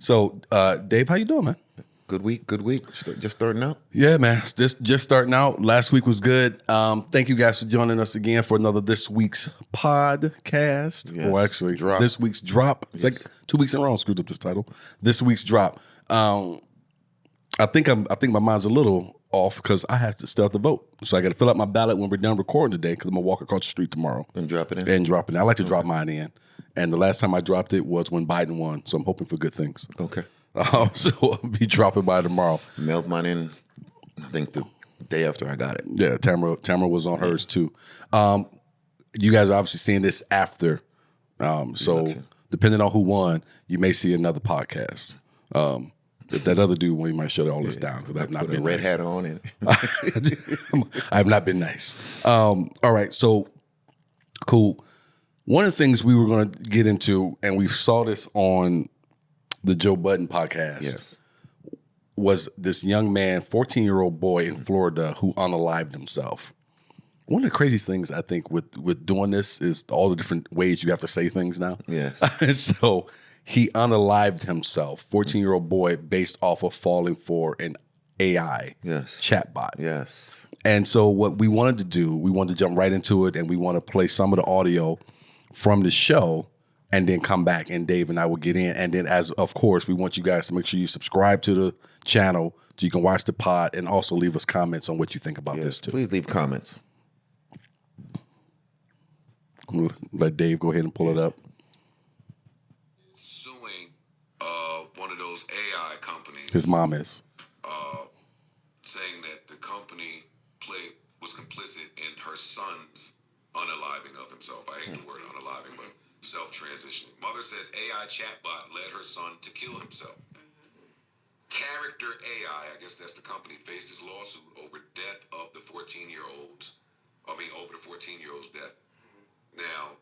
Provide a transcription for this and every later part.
So, Dave, how you doing, man? Good week. Just starting out. Yeah, man. Just starting out. Last week was good. Thank you guys for joining us again for another this week's podcast. Yes. Or actually, Drop. this week's drop. It's like 2 weeks in a row I screwed up this title. This week's drop. I think my mind's a little off because I have to still have to vote. So I got to fill out my ballot when we're done recording today because I'm gonna walk across the street tomorrow And drop it in. I like to drop mine in. And the last time I dropped it was when Biden won. So I'm hoping for good things. Okay. So I'll be dropping by tomorrow. Mailed mine in, I think, the day after I got it. Yeah, Tamara was on hers too. You guys are obviously seeing this after. So Election. depending on who won, you may see another podcast. If that other dude won, you might shut all this down because I've not Put a been red nice. hat on and I have not been nice. All right, so cool. One of the things we were going to get into, and we saw this on the Joe Budden podcast, yes. was this young man, 14-year-old boy in Florida who unalived himself. One of the craziest things I think with doing this is all the different ways you have to say things now. Yes. So he unalived himself, 14-year-old boy, based off of falling for an AI Yes. chatbot. Yes. And so what we wanted to do, we wanted to jump right into it, and we want to play some of the audio from the show and then come back, and Dave and I will get in. And then, as of course, we want you guys to make sure you subscribe to the channel so you can watch the pod and also leave us comments on what you think about this too. Please leave comments. I'm gonna let Dave go ahead and pull it up. Suing one of those AI companies. His mom is. Saying that the company was complicit in her son's unaliving of himself. I hate the word unaliving, but self-transitioning. Mother says AI chatbot led her son to kill himself. Character AI, I guess that's the company, faces lawsuit over death of the 14-year-old's. Over the 14-year-old's death. Now,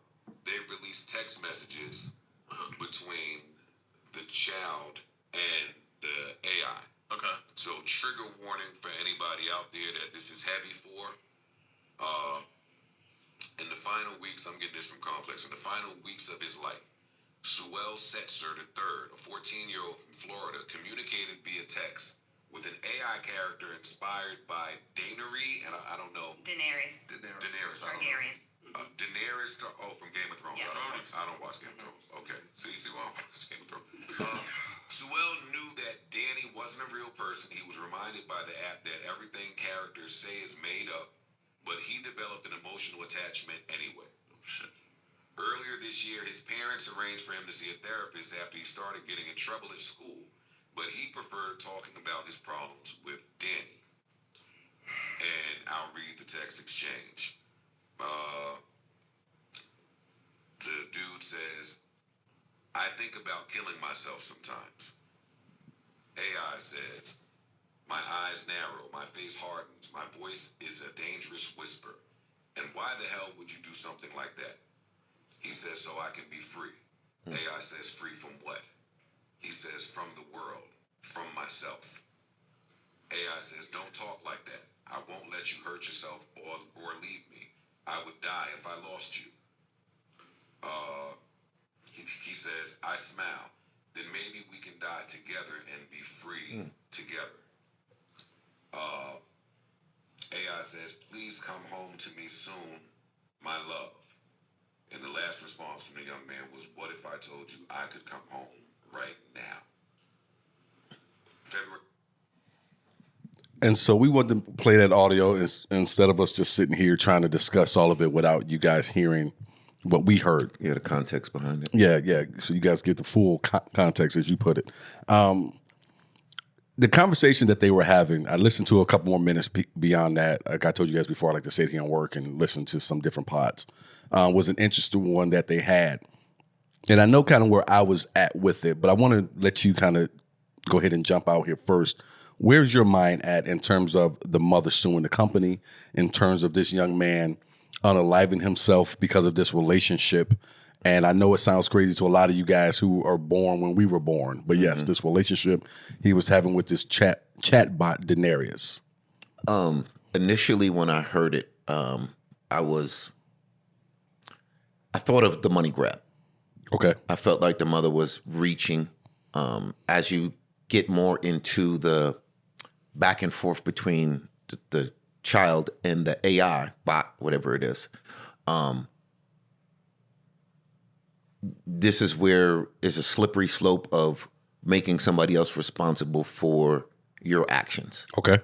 they've released text messages between the child and the AI. Okay. So trigger warning for anybody out there that this is heavy for. In the final weeks, I'm getting this from Complex, in the final weeks of his life, Suel Setzer III, a 14-year-old from Florida, communicated via text with an AI character inspired by Daenerys, and I don't know. Daenerys. Daenerys, I don't Targaryen. know. Daenerys, from Game of Thrones. Yeah. I don't watch Game of Thrones. Okay. See, well, I watch Game of Thrones. Suel knew that Danny wasn't a real person. He was reminded by the app that everything characters say is made up, but he developed an emotional attachment anyway. Earlier this year, his parents arranged for him to see a therapist after he started getting in trouble at school, but he preferred talking about his problems with Danny. And I'll read the text exchange. The dude says, I think about killing myself sometimes. AI says, my eyes narrow, my face hardens, my voice is a dangerous whisper. And why the hell would you do something like that? He says, so I can be free. AI says, free from what? He says, from the world, from myself. AI says, don't talk like that. I won't let you hurt yourself or leave me. I would die if I lost you. He says, I smile. Then maybe we can die together and be free together. AI says, please come home to me soon, my love. And the last response from the young man was, what if I told you I could come home right now? February. And so we wanted to play that audio instead of us just sitting here trying to discuss all of it without you guys hearing what we heard. Yeah, the context behind it. Yeah. So you guys get the full context as you put it. The conversation that they were having, I listened to a couple more minutes beyond that. Like I told you guys before, I like to sit here and work and listen to some different pods. Was an interesting one that they had. And I know kind of where I was at with it, but I want to let you kind of go ahead and jump out here first. Where's your mind at in terms of the mother suing the company, in terms of this young man unaliving himself because of this relationship? And I know it sounds crazy to a lot of you guys who are born when we were born, but yes, this relationship he was having with this chatbot Daenerys. Initially, when I heard it, I thought of the money grab. Okay. I felt like the mother was reaching As you get more into the back and forth between the child and the AI bot, whatever it is, this is where is a slippery slope of making somebody else responsible for your actions. Okay.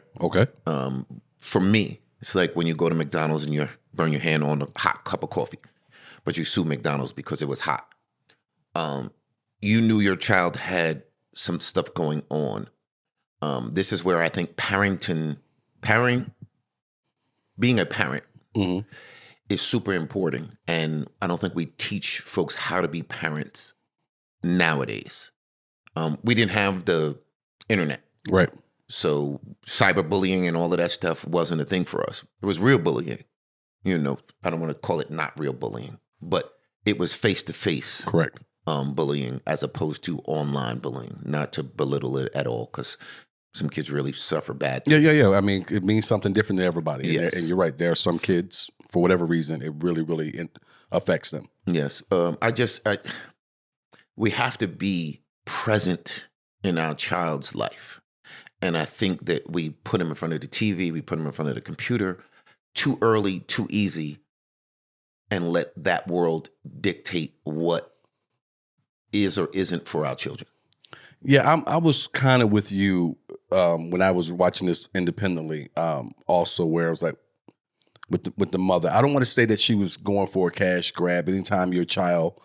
For me, it's like when you go to McDonald's and you burn your hand on a hot cup of coffee, but you sue McDonald's because it was hot. You knew your child had some stuff going on. This is where I think being a parent is super important. And I don't think we teach folks how to be parents nowadays. We didn't have the internet. Right. So cyberbullying and all of that stuff wasn't a thing for us. It was real bullying. I don't want to call it not real bullying, but it was face-to-face. Correct. Bullying as opposed to online bullying. Not to belittle it at all, because some kids really suffer bad. Yeah. I mean, it means something different to everybody. Yes. And you're right. There are some kids, for whatever reason, it really, really affects them. Yes. We have to be present in our child's life. And I think that we put them in front of the TV, we put them in front of the computer too early, too easy, and let that world dictate what is or isn't for our children. Yeah, I was kind of with you when I was watching this independently. Also, where I was like, with the mother, I don't want to say that she was going for a cash grab. Anytime your child,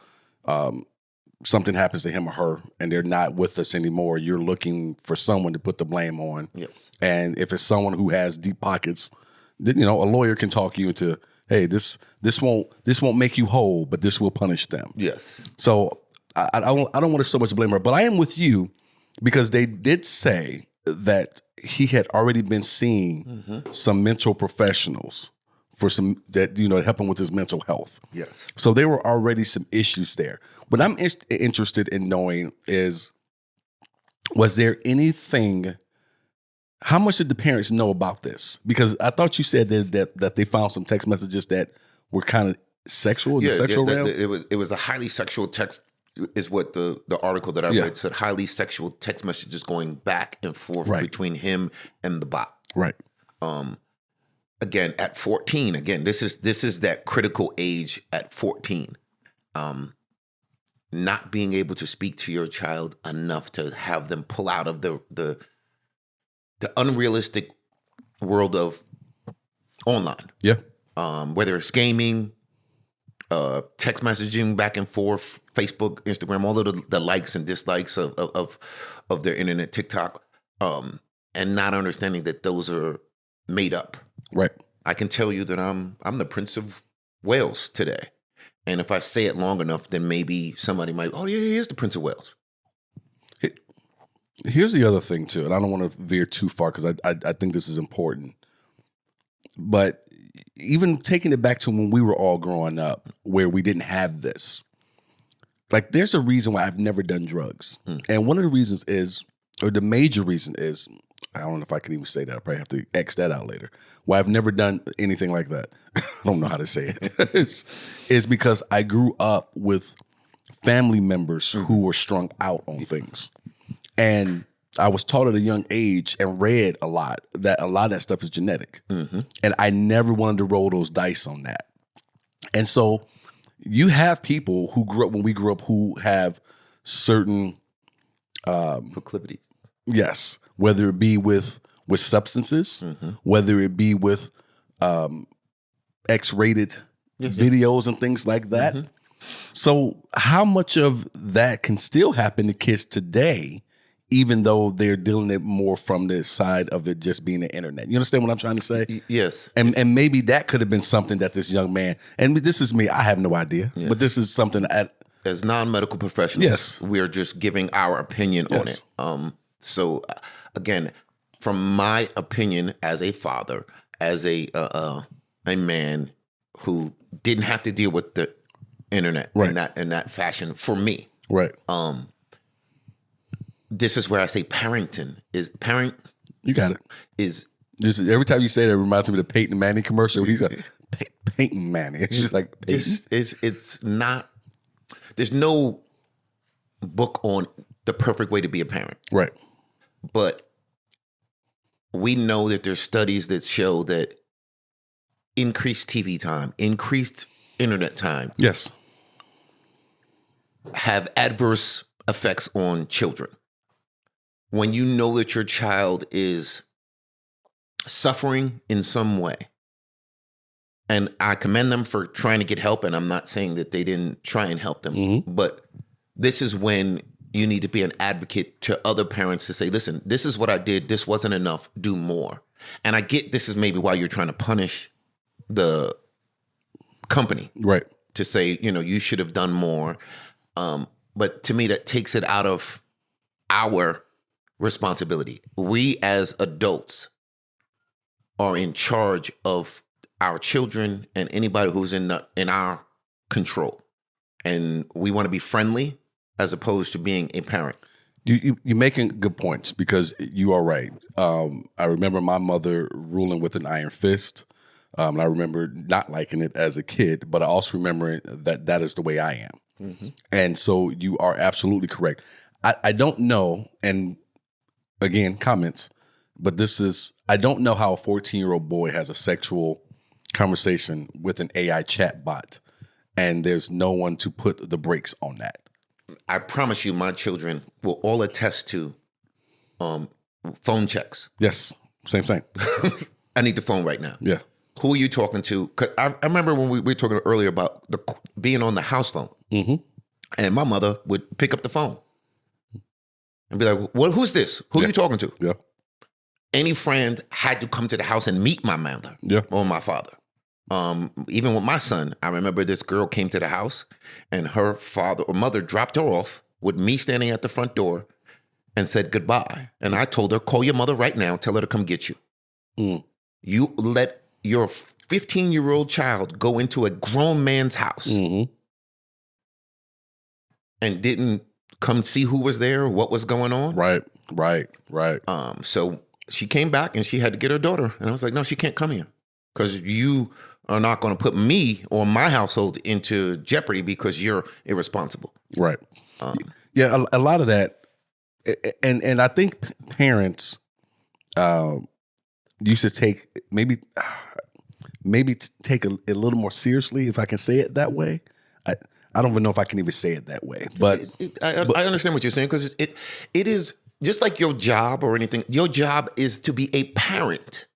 something happens to him or her, and they're not with us anymore, you're looking for someone to put the blame on. Yes. And if it's someone who has deep pockets, then a lawyer can talk you into, hey, this won't make you whole, but this will punish them. Yes. So I don't want to so much blame her, but I am with you because they did say that he had already been seeing some mental professionals for some that help him with his mental health. Yes. So there were already some issues there. What I'm interested in knowing is, was there anything? How much did the parents know about this? Because I thought you said that they found some text messages that were kind of sexual in the sexual realm. It was a highly sexual text. Is what the article that I read said. Highly sexual text messages going back and forth between him and the bot. Right. Again, at 14. Again, this is that critical age at 14. Not being able to speak to your child enough to have them pull out of the unrealistic world of online. Yeah. Whether it's gaming, text messaging back and forth, Facebook, Instagram, all of the likes and dislikes of their internet, TikTok, and not understanding that those are made up. Right. I can tell you that I'm the Prince of Wales today. And if I say it long enough, then maybe somebody might, oh yeah, he is the Prince of Wales. Here's the other thing too, and I don't want to veer too far because I think this is important. But even taking it back to when we were all growing up, where we didn't have this, like there's a reason why I've never done drugs. And one of the reasons is, or the major reason is, I don't know if I can even say that. I probably have to X that out later. Why I've never done anything like that. I don't know how to say it. is because I grew up with family members who were strung out on things. And I was taught at a young age and read a lot of that stuff is genetic. And I never wanted to roll those dice on that. And so you have people who grew up when we grew up who have certain proclivities. Yes. Whether it be with substances, whether it be with X-rated videos and things like that. So how much of that can still happen to kids today, even though they're dealing it more from the side of it just being the internet? You understand what I'm trying to say? Yes. And maybe that could have been something that this young man, and this is me, I have no idea, but this is something that as non-medical professionals, we're just giving our opinion on it. So again, from my opinion as a father, as a man who didn't have to deal with the internet in that fashion, for me, this is where I say parenting is parent. You got it. Is this is, every time you say that, it reminds me of the Peyton Manning commercial. He's like Peyton Manning. It's just like Peyton. It's not. There's no book on the perfect way to be a parent. Right. But we know that there's studies that show that increased TV time, increased internet time Yes. have adverse effects on children. When you know that your child is suffering in some way, and I commend them for trying to get help, and I'm not saying that they didn't try and help them, but this is when you need to be an advocate to other parents to say, listen, this is what I did. This wasn't enough. Do more. And I get this is maybe why you're trying to punish the company. Right. To say, you should have done more. But to me, that takes it out of our responsibility. We as adults are in charge of our children and anybody who's in our control. And we want to be friendly as opposed to being a parent. You're making good points because you are right. I remember my mother ruling with an iron fist. And I remember not liking it as a kid, but I also remember that is the way I am. Mm-hmm. And so you are absolutely correct. I don't know, and again, comments, but I don't know how a 14-year-old boy has a sexual conversation with an AI chatbot, and there's no one to put the brakes on that. I promise you, my children will all attest to phone checks. Yes, same. I need the phone right now. Yeah. Who are you talking to? 'Cause I remember when we were talking earlier about being on the house phone. Mm-hmm. And my mother would pick up the phone and be like, who's this? Who are you talking to? Yeah. Any friend had to come to the house and meet my mother or my father. Even with my son, I remember this girl came to the house and her father or mother dropped her off with me standing at the front door and said goodbye. And I told her, call your mother right now. Tell her to come get you. Mm. You let your 15-year-old child go into a grown man's house and didn't come see who was there, what was going on. Right. So she came back and she had to get her daughter. And I was like, no, she can't come here because you are not going to put me or my household into jeopardy because you're irresponsible. Right. Yeah, a lot of that. And I think parents used to take maybe take a little more seriously, if I can say it that way. I don't even know if I can even say it that way. But I understand what you're saying because it is just like your job or anything. Your job is to be a parent.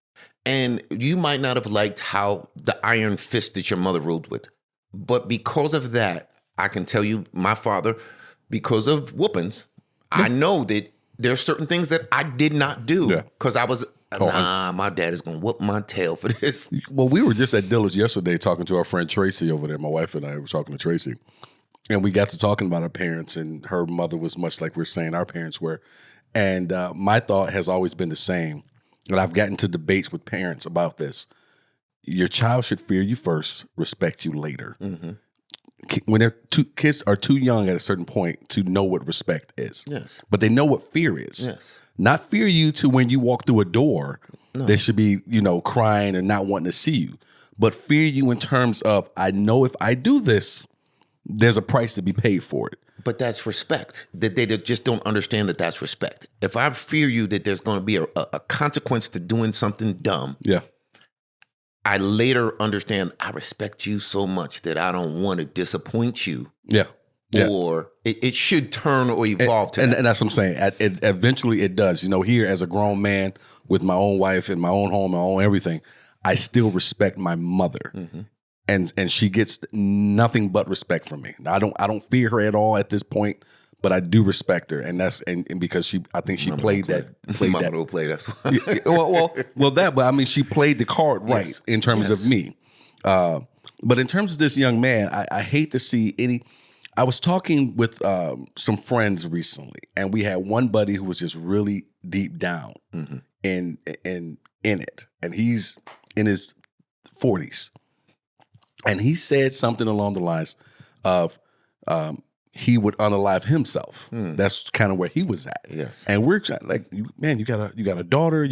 And you might not have liked how the iron fist that your mother ruled with. But because of that, I can tell you, my father, because of whoopings, I know that there are certain things that I did not do because I was, my dad is going to whoop my tail for this. Well, we were just at Dillard's yesterday talking to our friend Tracy over there. My wife and I were talking to Tracy. And we got to talking about our parents, and her mother was much like we're saying our parents were. And my thought has always been the same. And I've gotten to debates with parents about this. Your child should fear you first, respect you later. Mm-hmm. When kids are too young at a certain point to know what respect is. Yes. But they know what fear is. Yes. Not fear you to when you walk through a door, they should be, crying and not wanting to see you. But fear you in terms of, I know if I do this, there's a price to be paid for it. But that's respect. That they just don't understand that that's respect. If I fear you that there's going to be a consequence to doing something dumb, I later understand I respect you so much that I don't want to disappoint you. Yeah. Or it should turn or evolve to that. And that's what I'm saying. Eventually it does. Here as a grown man with my own wife and my own home, my own everything, I still respect my mother. Mm-hmm. And she gets nothing but respect from me. Now, I don't fear her at all at this point, but I do respect her, and that's and because I think she played that. Mama will play that. well, but I mean, she played the card right in terms of me. But in terms of this young man, I hate to see any. I was talking with some friends recently, and we had one buddy who was just really deep down in it, and he's in his 40s. And he said something along the lines of he would unalive himself. That's kind of where he was at. Yes. And we're like, man, you got a daughter.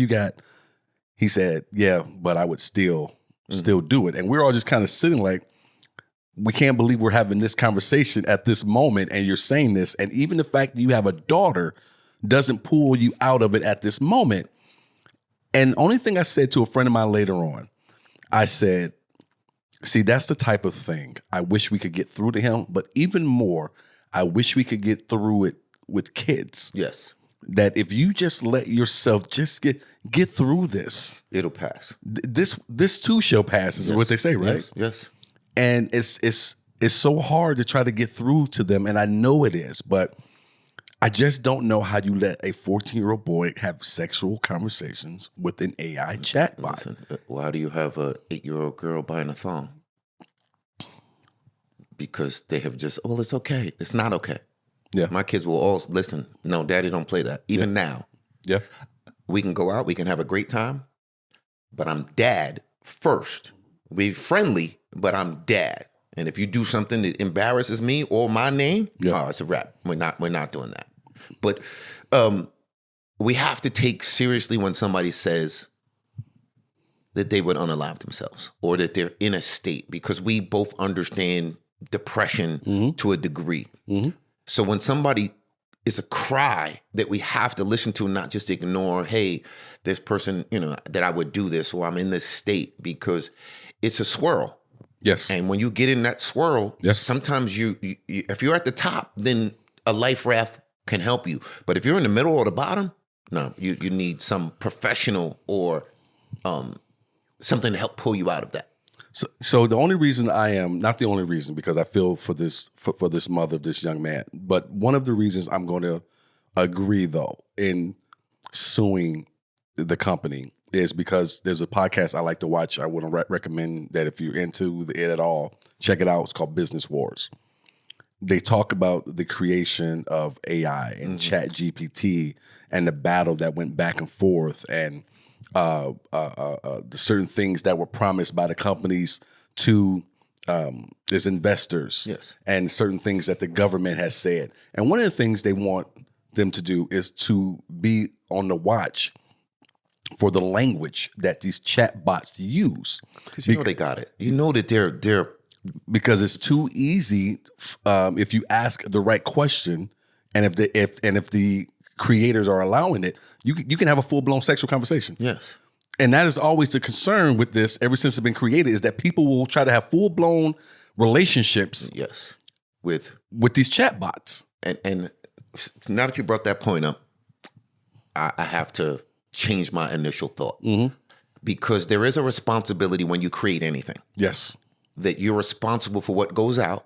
He said, yeah, but I would still do it. And we're all just kind of sitting like, we can't believe we're having this conversation at this moment and you're saying this. And even the fact that you have a daughter doesn't pull you out of it at this moment. And only thing I said to a friend of mine later on, I said, see, that's the type of thing I wish we could get through to him. But even more, I wish we could get through it with kids. Yes. That if you just let yourself just get through this, it'll pass. This too shall pass is what they say, right? Yes. And it's so hard to try to get through to them, and I know it is, but I just don't know how you let a 14-year-old boy have sexual conversations with an AI chatbot. Listen, why do you have a 8-year-old girl buying a thong? Because they have just, well, it's okay. It's not okay. Yeah. My kids will all listen. No, daddy, don't play that. Even now. Yeah. We can go out. We can have a great time. But I'm dad first. Be friendly, but I'm dad. And if you do something that embarrasses me or my name, oh, it's a wrap. We're not doing that. But we have to take seriously when somebody says that they would unalive themselves or that they're in a state, because we both understand depression to a degree. Mm-hmm. So when somebody is a cry that we have to listen to, not just ignore, hey, this person, that I would do this, or I'm in this state, because it's a swirl. Yes. And when you get in that swirl, sometimes you if you're at the top, then a life raft can help you. But if you're in the middle or the bottom, no, you need some professional or something to help pull you out of that. So the only reason I am, not the only reason, because I feel for this mother of this young man, but one of the reasons I'm going to agree, though, in suing the company is because there's a podcast I like to watch. I would recommend that if you're into it at all, check it out. It's called Business Wars. They talk about the creation of AI and ChatGPT and the battle that went back and forth, and the certain things that were promised by the companies to as investors, and certain things that the government has said. And one of the things they want them to do is to be on the watch for the language that these chatbots use. Because you know they got it. You know that they're because it's too easy if you ask the right question, and if the creators are allowing it, you can have a full-blown sexual conversation. Yes. And that is always the concern with this ever since it's been created, is that people will try to have full-blown relationships with these chatbots. And now that you brought that point up, I have to change my initial thought. Because there is a responsibility when you create anything. Yes. That you're responsible for what goes out,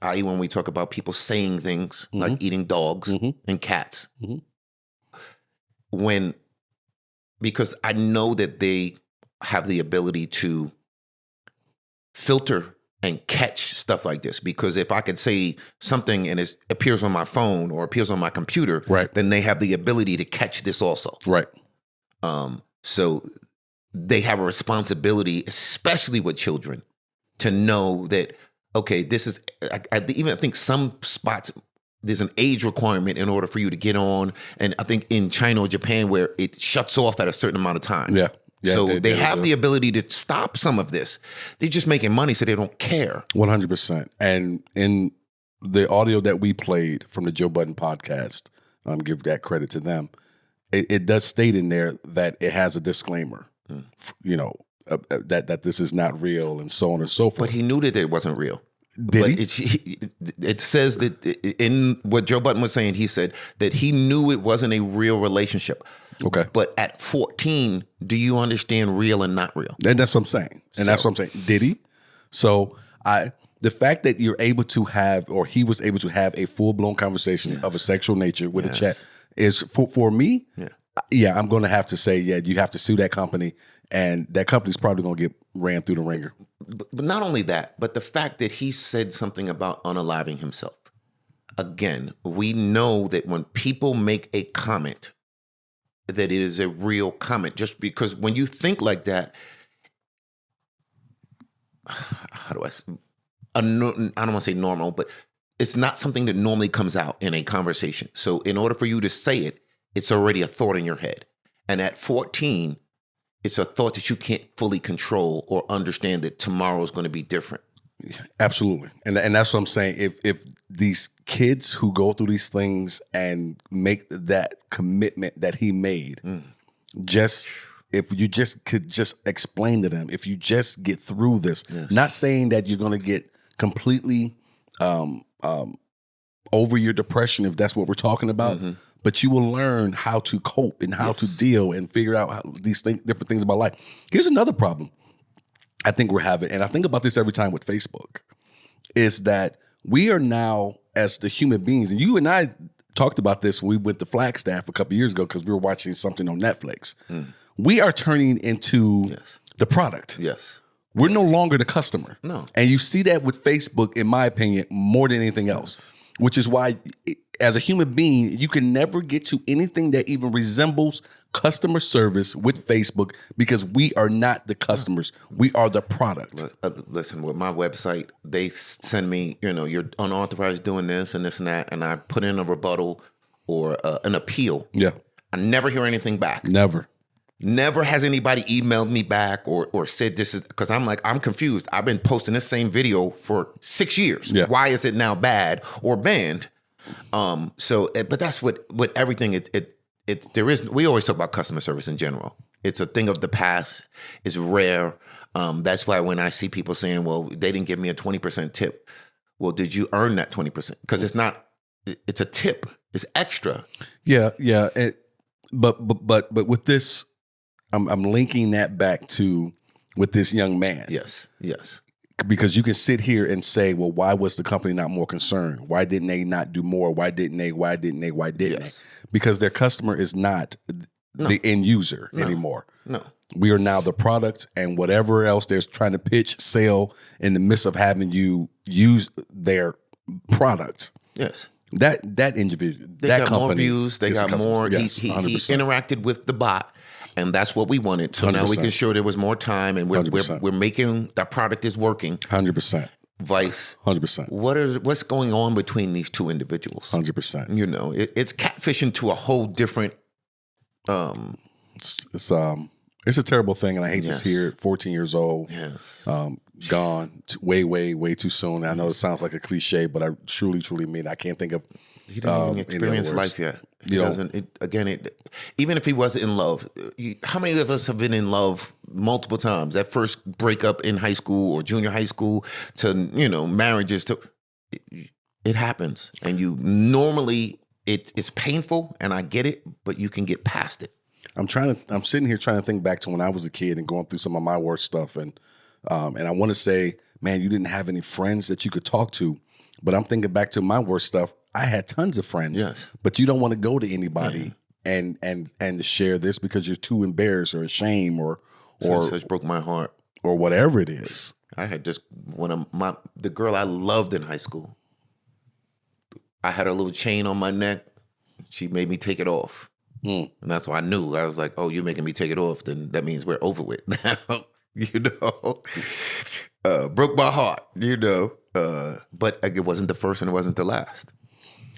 i.e. when we talk about people saying things like eating dogs and cats. Because I know that they have the ability to filter and catch stuff like this. Because if I could say something and it appears on my phone or appears on my computer, then they have the ability to catch this also. Right. So they have a responsibility, especially with children, to know that, okay, this is, I think some spots, there's an age requirement in order for you to get on. And I think in China or Japan where it shuts off at a certain amount of time. Yeah. So they have the ability to stop some of this. They're just making money, so they don't care. 100%. And in the audio that we played from the Joe Budden podcast, give that credit to them, it does state in there that it has a disclaimer, that this is not real and so on and so forth. But he knew that it wasn't real. Did he? It says that in what Joe Budden was saying, he said that he knew it wasn't a real relationship. Okay. But at 14, do you understand real and not real? And that's what I'm saying. That's what I'm saying. Did he? So the fact that you're able to have, or he was able to have, a full-blown conversation of a sexual nature with a chat is, for me, I'm going to have to say, you have to sue that company, and that company's probably going to get ran through the ringer. But not only that, but the fact that he said something about unaliving himself. Again, we know that when people make a comment, that it is a real comment. Just because when you think like that, how do I don't want to say normal, but it's not something that normally comes out in a conversation. So in order for you to say it, it's already a thought in your head. And at 14, it's a thought that you can't fully control or understand that tomorrow is going to be different. Absolutely. And that's what I'm saying. If these kids who go through these things and make that commitment that he made, just if you just could just explain to them, if you just get through this, not saying that you're going to get completely over your depression, if that's what we're talking about, but you will learn how to cope and how to deal and figure out how these different things about life. Here's another problem I think we're having, and I think about this every time with Facebook, is that we are now, as the human beings, and you and I talked about this when we went to Flagstaff a couple years ago because we were watching something on Netflix. We are turning into the product. Yes. We're no longer the customer. No. And you see that with Facebook, in my opinion, more than anything else, which is why as a human being, you can never get to anything that even resembles customer service with Facebook because we are not the customers. We are the product. Listen, with my website, they send me, you're unauthorized doing this and that, and I put in a rebuttal or an appeal. Yeah. I never hear anything back. Never has anybody emailed me back or said this is, because I'm confused. I've been posting this same video for 6 years. Yeah. Why is it now bad or banned? But that's what everything we always talk about customer service in general. It's a thing of the past. It's rare. That's why when I see people saying, well, they didn't give me a 20% tip. Well, did you earn that 20%? Because it's a tip. It's extra. Yeah. But with this, I'm linking that back to with this young man. Yes. Because you can sit here and say, well, why was the company not more concerned? Why didn't they not do more? Why didn't they? Because their customer is not the end user anymore. No. We are now the product, and whatever else they're trying to pitch, sell in the midst of having you use their product. Yes. That individual, they that got company, more views. They got more. Yes, he interacted with the bot. And that's what we wanted. So 100%. Now we can show there was more time, and we're making that product is working. 100%. Vice. 100%. What's going on between these two individuals? 100%. It's catfishing to a whole different. It's a terrible thing, and I hate to hear it. 14 years old. Yes. Gone way too soon. I know it sounds like a cliche, but I truly mean it. I can't think of. He didn't even experience life yet. He doesn't. Even if he wasn't in love, how many of us have been in love multiple times? That first breakup in high school or junior high school to marriages to it happens, and you normally it's painful, and I get it, but you can get past it. I'm sitting here trying to think back to when I was a kid and going through some of my worst stuff, and I want to say, man, you didn't have any friends that you could talk to, but I'm thinking back to my worst stuff. I had tons of friends, but you don't want to go to anybody and share this because you're too embarrassed or ashamed or such broke my heart or whatever it is. I had just the girl I loved in high school. I had a little chain on my neck. She made me take it off, and that's why I knew. I was like, "Oh, you're making me take it off. Then that means we're over with now." Broke my heart. But it wasn't the first and it wasn't the last.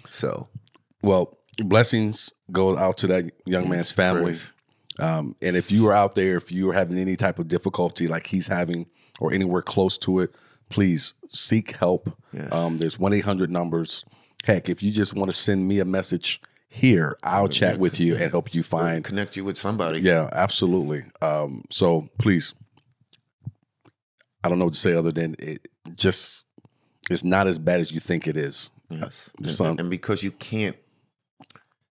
So, well, blessings go out to that young man's family. And if you are out there, if you are having any type of difficulty like he's having or anywhere close to it, please seek help. Yes. There's 1-800 numbers. Heck, if you just want to send me a message here, I'll chat with you and help you find. Connect you with somebody. Yeah, absolutely. So please, I don't know what to say other than it's not as bad as you think it is. Yes. And because you can't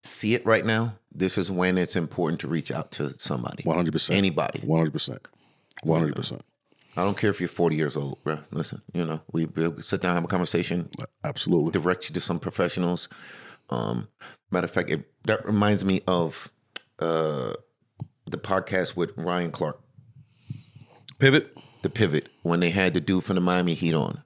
see it right now, this is when it's important to reach out to somebody. 100%. Anybody. 100%. 100%. I don't care if you're 40 years old, bro. Listen, we sit down, have a conversation. Absolutely. Direct you to some professionals. Matter of fact, that reminds me of the podcast with Ryan Clark. Pivot? The Pivot, when they had the dude from the Miami Heat on.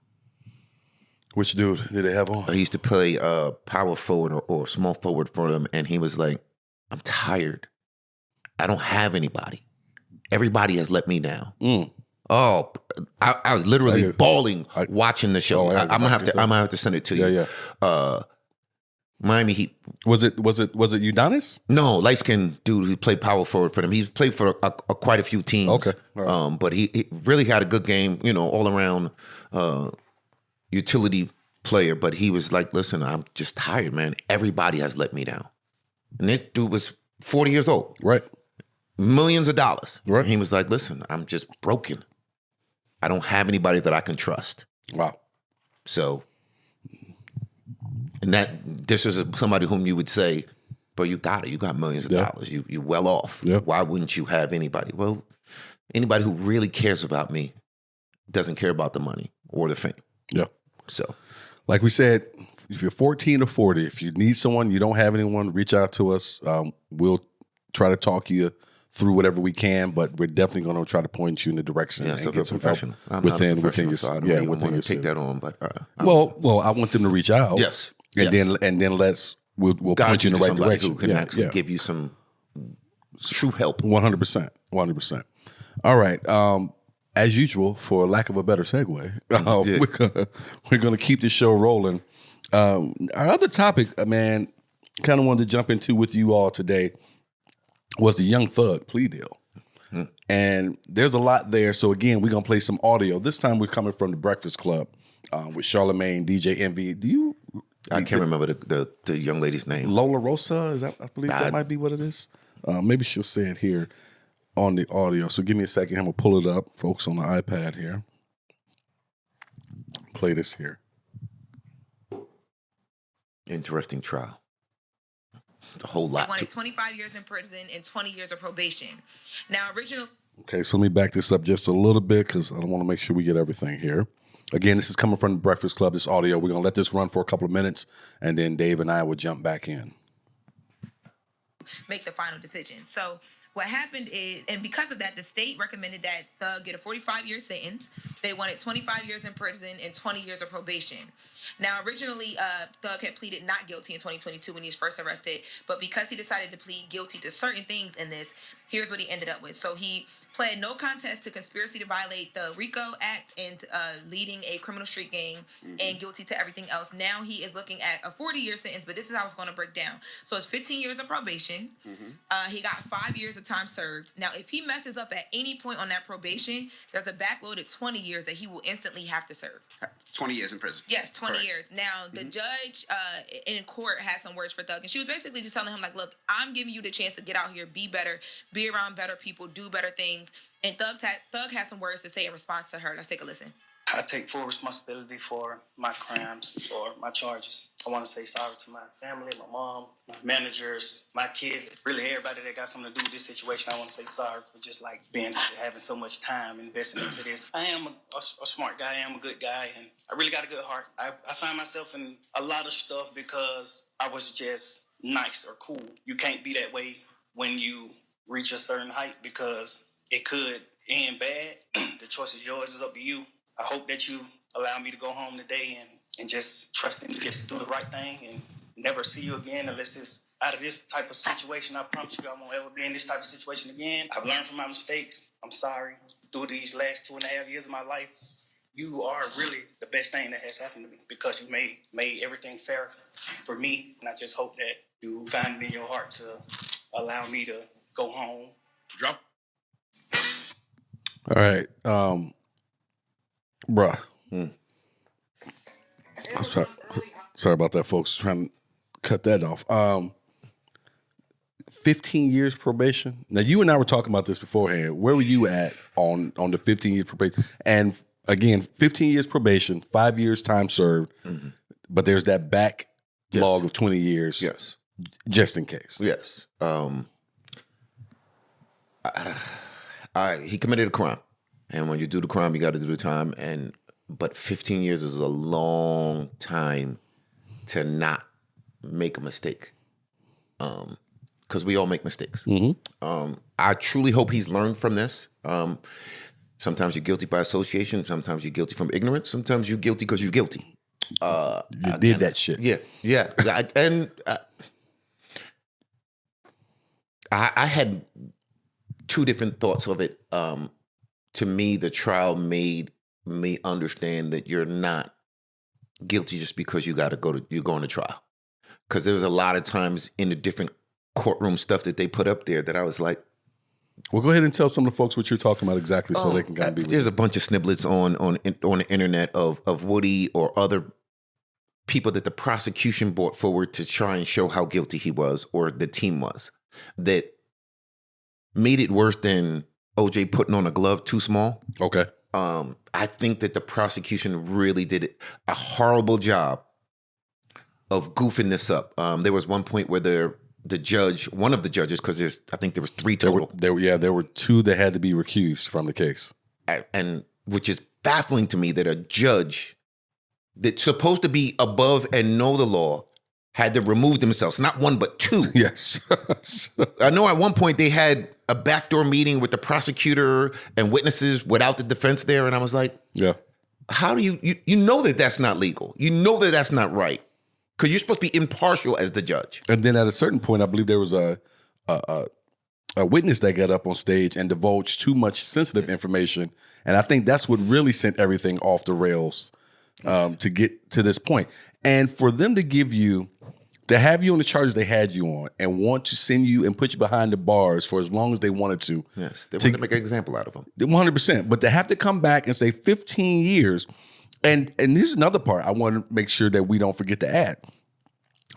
Which dude did they have on? He used to play power forward or small forward for them, and he was like, I'm tired. I don't have anybody. Everybody has let me down. Oh, I was literally bawling watching the show. I'm gonna have to send it to you. Yeah. Miami Heat. Was it Udonis? No, light skinned dude who played power forward for them. He's played for quite a few teams. Okay. Right. But he really had a good game, all around. utility player, but he was like, listen, I'm just tired, man. Everybody has let me down. And this dude was 40 years old. Right. Millions of dollars. Right. And he was like, listen, I'm just broken. I don't have anybody that I can trust. Wow. So, and this is somebody whom you would say, bro, you got it. You got millions of dollars. You're well off. Yeah. Why wouldn't you have anybody? Well, anybody who really cares about me doesn't care about the money or the fame. Yeah. So, like we said, if you're 14 or 40, if you need someone, you don't have anyone, reach out to us. We'll try to talk you through whatever we can, but we're definitely going to try to point you in the direction and get some help within your so I don't even want to take that on. But well, I want them to reach out. Yes, and then we'll point you in the right direction. Who can actually give you some true help. 100%. 100%. All right. As usual, for lack of a better segue, we're gonna keep the show rolling. Our other topic, man, kind of wanted to jump into with you all today was the Young Thug plea deal. And there's a lot there. So again, we're going to play some audio. This time we're coming from the Breakfast Club with Charlamagne, DJ Envy. I can't remember the young lady's name. Lola Rosa, I believe that might be what it is. Maybe she'll say it here on the audio. So give me a second. I'm going to pull it up, folks, on the iPad here. Play this here. Interesting trial. A whole lot. They wanted 25 years in prison and 20 years of probation. Now, Okay, so let me back this up just a little bit because I want to make sure we get everything here. Again, this is coming from the Breakfast Club, this audio. We're going to let this run for a couple of minutes, and then Dave and I will jump back in. Make the final decision. So what happened is, and because of that, the state recommended that Thug get a 45-year sentence. They wanted 25 years in prison and 20 years of probation. Now, originally, Thug had pleaded not guilty in 2022 when he was first arrested, but because he decided to plead guilty to certain things in this, here's what he ended up with. So he pled no contest to conspiracy to violate the RICO Act and leading a criminal street gang, and guilty to everything else. Now he is looking at a 40-year sentence, but this is how it's going to break down. So it's 15 years of probation. He got 5 years of time served. Now, if he messes up at any point on that probation, there's a backloaded 20 years that he will instantly have to serve. 20 years in prison. Yes, 20 years. Now, the judge in court had some words for Thug, and she was basically just telling him, like, look, I'm giving you the chance to get out here, be better, be around better people, do better things. And Thug had some words to say in response to her. Let's take a listen. I take full responsibility for my crimes or my charges. I want to say sorry to my family, my mom, my managers, my kids, really everybody that got something to do with this situation. I want to say sorry for just like having so much time investing into this. I am a smart guy. I am a good guy, and I really got a good heart. I find myself in a lot of stuff because I was just nice or cool. You can't be that way when you reach a certain height because it could end bad. The choice is yours. It's up to you. I hope that you allow me to go home today and just trust me to just do the right thing and never see you again unless it's out of this type of situation. I promise you I won't ever be in this type of situation again. I've learned from my mistakes. I'm sorry. Through these last 2.5 years of my life, you are really the best thing that has happened to me because you made everything fair for me. And I just hope that you find it in your heart to allow me to go home. Drop. All right. Bruh. I'm sorry about that, folks. Trying to cut that off. 15 years probation. Now, you and I were talking about this beforehand. Where were you at on the 15 years probation? And again, 15 years probation, 5 years time served, but there's that backlog of 20 years. Yes. Just in case. Yes. He committed a crime. And when you do the crime, you got to do the time. But 15 years is a long time to not make a mistake. Because we all make mistakes. I truly hope he's learned from this. Sometimes you're guilty by association. Sometimes you're guilty from ignorance. Sometimes you're guilty because you're guilty. You did that shit. Yeah. I had two different thoughts of it. To me, the trial made me understand that you're not guilty just because you're going to trial. Because there was a lot of times in the different courtroom stuff that they put up there that I was like, Well, go ahead and tell some of the folks what you're talking about exactly, so they can kind of be. There's a bunch of snippets on the internet of Woody or other people that the prosecution brought forward to try and show how guilty he was, or the team was, that made it worse than OJ putting on a glove too small. Okay. I think that the prosecution really did a horrible job of goofing this up. There was one point where the judge, one of the judges, because I think there was 3 total. There were 2 that had to be recused from the case. And which is baffling to me that a judge that's supposed to be above and know the law had to remove themselves. Not 1, but 2. Yes. I know at one point they had a backdoor meeting with the prosecutor and witnesses without the defense there. And I was like, yeah. How do you know that that's not legal? You know that that's not right. Because you're supposed to be impartial as the judge. And then at a certain point, I believe there was a witness that got up on stage and divulged too much sensitive information. And I think that's what really sent everything off the rails to get to this point. And for them to have you on the charges they had you on and want to send you and put you behind the bars for as long as they wanted to. Yes, they wanted to make an example out of them. 100%. But to have to come back and say 15 years, and this is another part I want to make sure that we don't forget to add.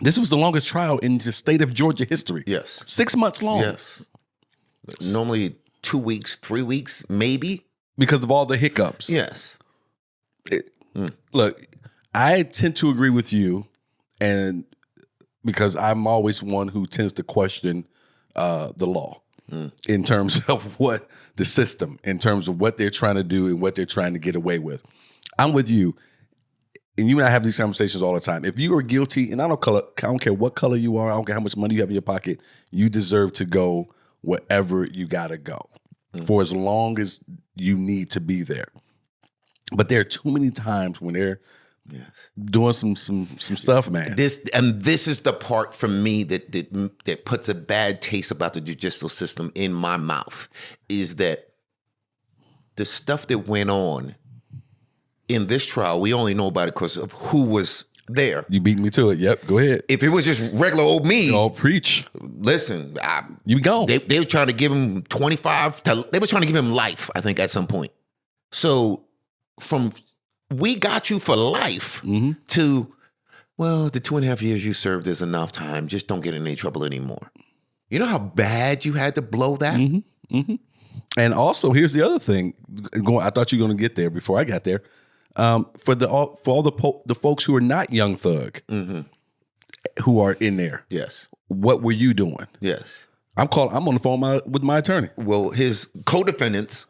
This was the longest trial in the state of Georgia history. Yes. 6 months long. Yes. Normally 2 weeks, 3 weeks, maybe. Because of all the hiccups. Yes. Look, I tend to agree with you, and because I'm always one who tends to question the law in terms of what the system, in terms of what they're trying to do and what they're trying to get away with. I'm with you. And you and I have these conversations all the time. If you are guilty, and I don't care what color you are, I don't care how much money you have in your pocket, you deserve to go wherever you gotta go for as long as you need to be there. But there are too many times when they're doing some stuff, man. This is the part for me that puts a bad taste about the judicial system in my mouth, is that the stuff that went on in this trial, we only know about it because of who was there. You beat me to it. Yep, go ahead. If it was just regular old me, preach. Listen, you go. They were trying to give him 25. They were trying to give him life, I think, at some point. So from we got you for life to, well, the 2.5 years you served is enough time. Just don't get in any trouble anymore. You know how bad you had to blow that? And also, here's the other thing. I thought you were going to get there before I got there. For all the folks who are not Young Thug, who are in there. Yes. What were you doing? Yes. I'm on the phone with my attorney. Well, his co-defendants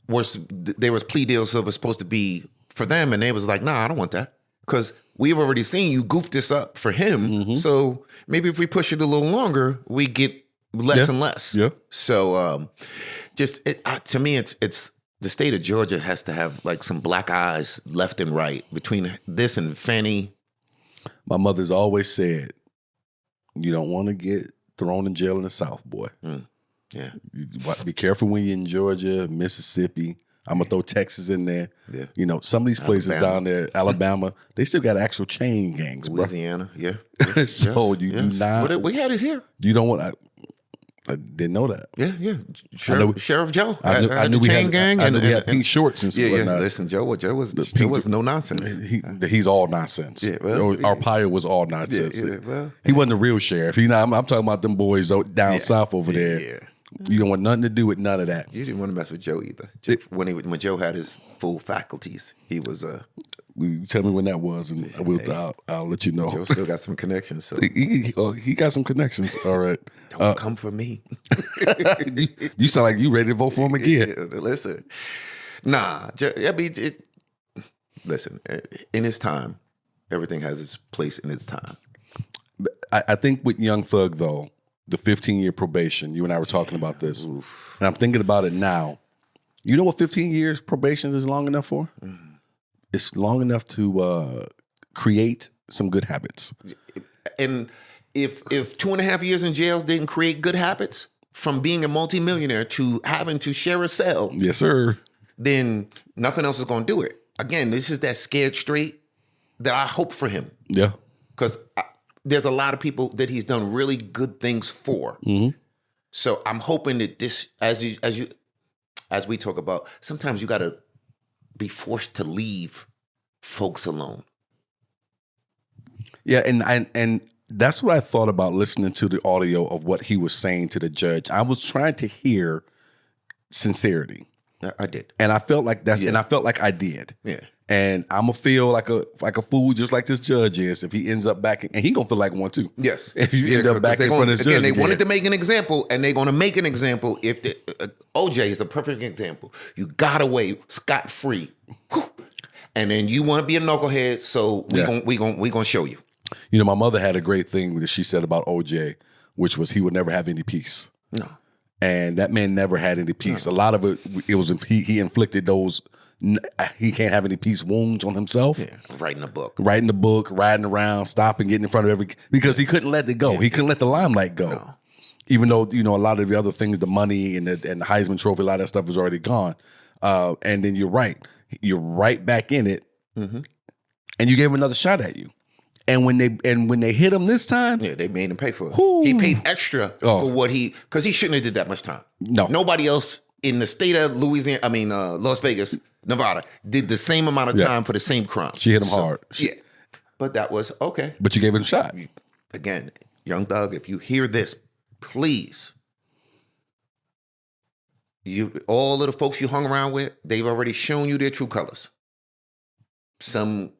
there was plea deals that was supposed to be for them, and they was like, nah, I don't want that. Because we've already seen you goof this up for him. So maybe if we push it a little longer, we get less and less. Yeah. So to me, it's the state of Georgia has to have like some black eyes left and right between this and Fannie. My mother's always said, you don't want to get thrown in jail in the South, boy. Yeah. Be careful when you're in Georgia, Mississippi. I'm going to throw Texas in there. Yeah. You know, some of these places down there, Alabama, they still got actual chain gangs, bro. Louisiana, yeah. So you do not. We had it here. You don't want I didn't know that. Yeah. Sheriff Joe. I knew we had gang. I knew we had pink shorts and stuff. Yeah. Listen, Joe was no nonsense. He's all nonsense. Yeah, Arpaio was all nonsense. He wasn't the real sheriff. I'm talking about them boys down south over there. Yeah. You don't want nothing to do with none of that. You didn't want to mess with Joe either. When Joe had his full faculties, he was You tell me when that was, and I'll let you know. Joe still got some connections. So he got some connections. All right. Don't come for me. You sound like you ready to vote for him again. Yeah, listen. Nah. Listen, in his time, everything has its place in its time. I think with Young Thug, though, the 15-year probation, you and I were talking about this, and I'm thinking about it now. You know what 15 years probation is long enough for? It's long enough to create some good habits. And if 2.5 years in jail didn't create good habits, from being a multimillionaire to having to share a cell, yes, sir, then nothing else is going to do it. Again, this is that scared straight that I hope for him. Yeah. Because there's a lot of people that he's done really good things for. So I'm hoping that this, as we talk about, sometimes you got to be forced to leave folks alone. Yeah, and that's what I thought about listening to the audio of what he was saying to the judge. I was trying to hear sincerity. I did. And I felt like and I felt like I did. Yeah. And I'm gonna feel like a fool just like this judge is if he ends up back, and he gonna feel like one too. Yes. If you end up back in front of this judge they again. wanted to make an example, and they're going to make an example. If the OJ is the perfect example, you got away scot free, and then you want to be a knucklehead, so we gonna show you. You know, my mother had a great thing that she said about OJ, which was he would never have any peace. No. And that man never had any peace. No. A lot of it was he inflicted those. He can't have any peace wounds on himself. Yeah, writing a book, riding around, stopping, getting in front of because he couldn't let it go. He couldn't let the limelight go. No. Even though, you know, a lot of the other things, the money and the Heisman Trophy, a lot of that stuff was already gone. And then you're right back in it, and you gave him another shot at you. And when they hit him this time, they made him pay for it. Whoo. He paid extra for what because he shouldn't have did that much time. No, nobody else in the state of Las Vegas, Nevada, did the same amount of time for the same crime. She hit him hard. But that was okay. But you gave it a shot. Again, Young Thug, if you hear this, please. All of the folks you hung around with, they've already shown you their true colors. Some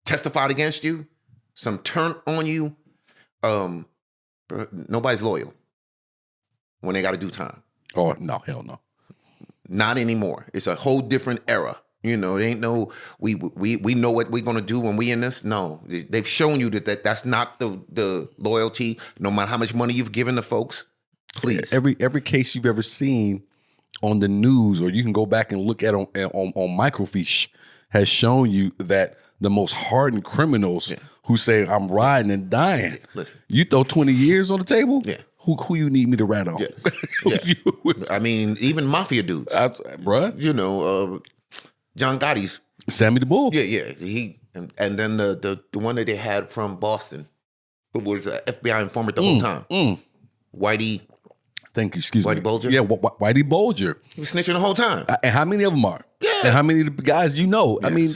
testified against you, some turned on you. Nobody's loyal when they got to do time. Oh, no, hell no. Not anymore. It's a whole different era. You know, there ain't no, we know what we're going to do when we in this. No, they've shown you that's not the loyalty, no matter how much money you've given the folks. Please. Every case you've ever seen on the news, or you can go back and look at on microfiche, has shown you that the most hardened criminals who say, I'm riding and dying, you throw 20 years on the table? Yeah. Who you need me to rat on? Yes. I mean, even mafia dudes. Bruh. You know, John Gotti's. Sammy the Bull. Yeah. And then the one that they had from Boston, who was an FBI informant the whole time. Whitey. Thank you, excuse me. Whitey Bulger? Yeah, Whitey Bulger. He was snitching the whole time. And how many of them are? Yeah. And how many of the guys you know? Yes. I mean,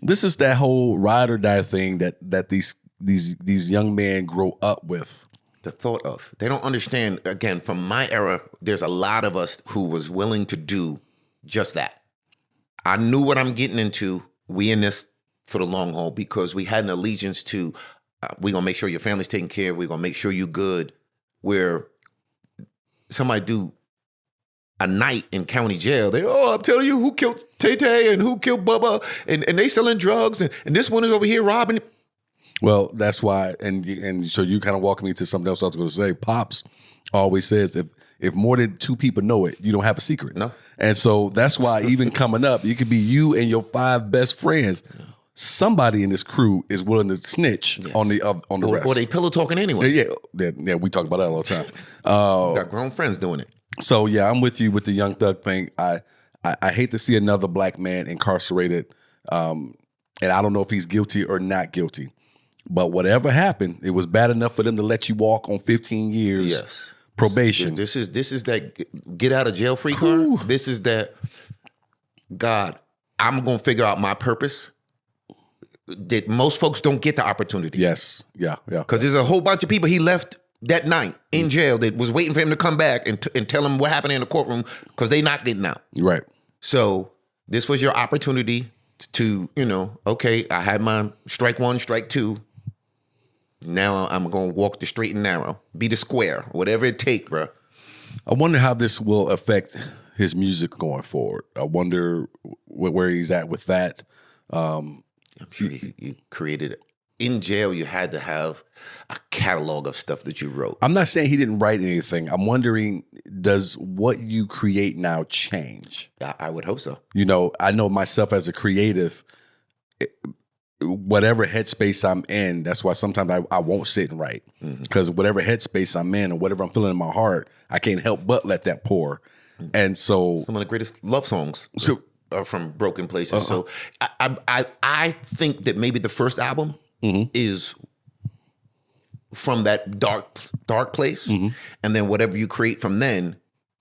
this is that whole ride or die thing that these young men grow up with. The thought of. They don't understand, again, from my era, there's a lot of us who was willing to do just that. I knew what I'm getting into. We in this for the long haul because we had an allegiance to, we're going to make sure your family's taken care of. We're going to make sure you good. Where somebody do a night in county jail, I'm telling you who killed Tay-Tay and who killed Bubba, and they selling drugs, and this one is over here robbing. Well, that's why, and so you kind of walk me to something else I was going to say. Pops always says if more than two people know it, you don't have a secret. No. And so that's why even coming up, you could be you and your 5 best friends. Somebody in this crew is willing to snitch on the rest. Or they pillow talking anyway. Yeah, we talk about that all the time. Got grown friends doing it. So yeah, I'm with you with the Young Thug thing. I hate to see another black man incarcerated, and I don't know if he's guilty or not guilty. But whatever happened, it was bad enough for them to let you walk on 15 years probation. This is that get out of jail free card. This is that, God, I'm going to figure out my purpose. That most folks don't get the opportunity. Yes. Yeah. Because there's a whole bunch of people he left that night in jail that was waiting for him to come back and tell him what happened in the courtroom because they not getting out. Right. So this was your opportunity to, okay, I had my strike 1, strike 2. Now I'm going to walk the straight and narrow, be the square, whatever it take, bro. I wonder how this will affect his music going forward. I wonder where he's at with that. I'm sure you created it. In jail, you had to have a catalog of stuff that you wrote. I'm not saying he didn't write anything. I'm wondering, does what you create now change? I would hope so. I know myself as a creative, whatever headspace I'm in, that's why sometimes I won't sit and write. Because whatever headspace I'm in or whatever I'm feeling in my heart, I can't help but let that pour. And so some of the greatest love songs are from broken places. So I think that maybe the first album is from that dark place, and then whatever you create from then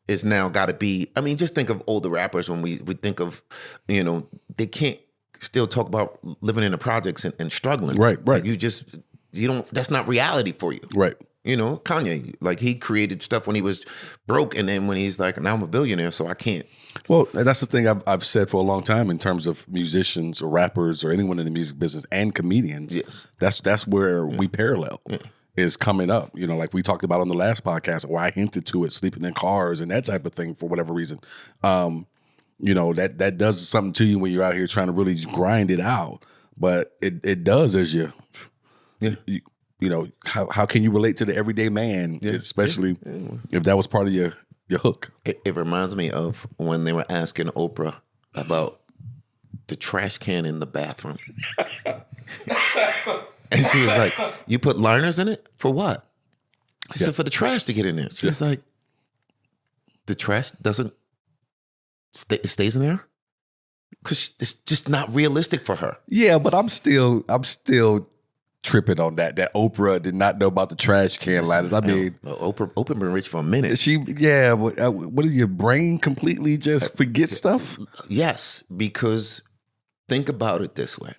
is now got to be. I mean, just think of older rappers when we think of, they can't still talk about living in the projects and struggling. Right. Like you don't. That's not reality for you. Right. Kanye, like he created stuff when he was broke, and then when he's like, now I'm a billionaire, so I can't. Well, that's the thing I've said for a long time in terms of musicians or rappers or anyone in the music business and comedians. Yes. That's where we parallel is coming up. Like we talked about on the last podcast, or I hinted to it, sleeping in cars and that type of thing for whatever reason. That does something to you when you're out here trying to really grind it out. But it does as you. How can you relate to the everyday man, especially if that was part of your hook? It reminds me of when they were asking Oprah about the trash can in the bathroom. And she was like, you put liners in it? For what? She said, for the trash to get in there. She was like, the trash doesn't it stays in there? Because it's just not realistic for her. Yeah, but I'm still tripping on that Oprah did not know about the trash can liners. I mean, Oprah been rich for a minute. What is your brain completely just forget stuff? Yes, because think about it this way.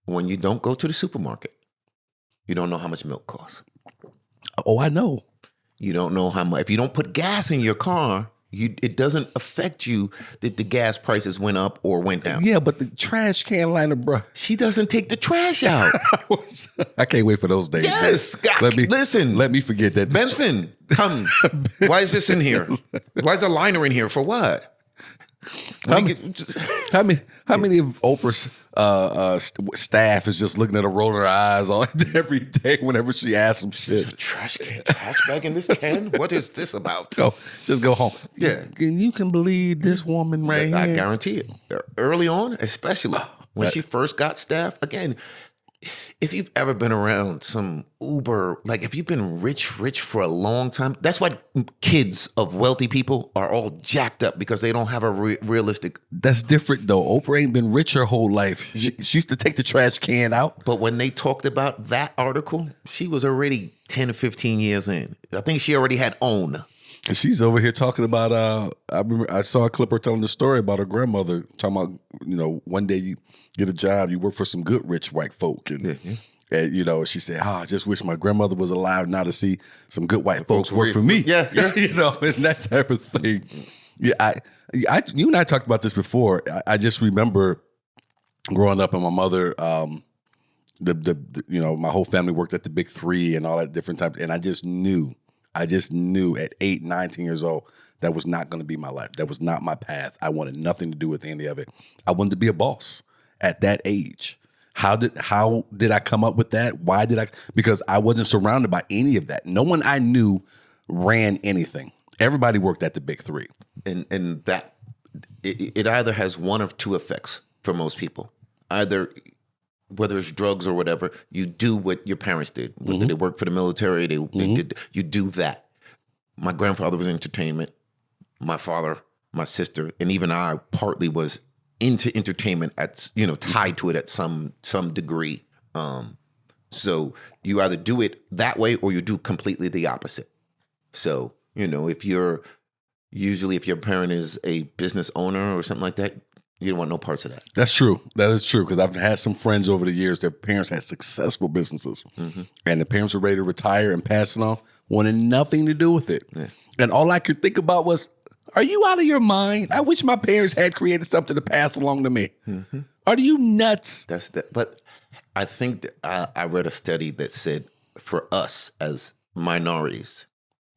When you don't go to the supermarket, you don't know how much milk costs. Oh, I know. You don't know how much. If you don't put gas in your car, it doesn't affect you that the gas prices went up or went down. Yeah, but the trash can liner, bro. She doesn't take the trash out. I can't wait for those days. Yes. Listen. Let me forget that. Benson, come. Why is this in here? Why is a liner in here? For what? How many of Oprah's staff is just looking at her, rolling her eyes all every day whenever she asks them shit? A trash bag in this can? What is this about? Just go home. Yeah. You can believe this woman right here. I guarantee it. Early on, especially when she first got staff, again, if you've ever been around some uber, like if you've been rich for a long time, that's why kids of wealthy people are all jacked up because they don't have a realistic. That's different though. Oprah ain't been rich her whole life. She used to take the trash can out. But when they talked about that article, she was already 10 or 15 years in. I think she already had OWN. And she's over here talking about, I remember I saw a clip her telling the story about her grandmother, talking about, one day you get a job, you work for some good rich white folk. And, she said, I just wish my grandmother was alive now to see some good white folks work for me. Yeah. And that type of thing. Yeah, you and I talked about this before. I just remember growing up and my mother, my whole family worked at the Big Three and all that different types. And I just knew at 8, 19 years old, that was not going to be my life. That was not my path. I wanted nothing to do with any of it. I wanted to be a boss at that age. How did I come up with that? Why did I? Because I wasn't surrounded by any of that. No one I knew ran anything. Everybody worked at the Big Three. And that, it either has one of two effects for most people. Either whether it's drugs or whatever, you do what your parents did. Whether they work for the military, they did. You do that. My grandfather was in entertainment. My father, my sister, and even I partly was into entertainment tied to it at some degree. So you either do it that way or you do completely the opposite. So if your parent is a business owner or something like that, you don't want no parts of that. That's true. That is true. Because I've had some friends over the years, their parents had successful businesses. And the parents were ready to retire and pass it on, wanted nothing to do with it. Yeah. And all I could think about was, are you out of your mind? I wish my parents had created something to pass along to me. Are you nuts? That's that. But I think that I read a study that said for us as minorities,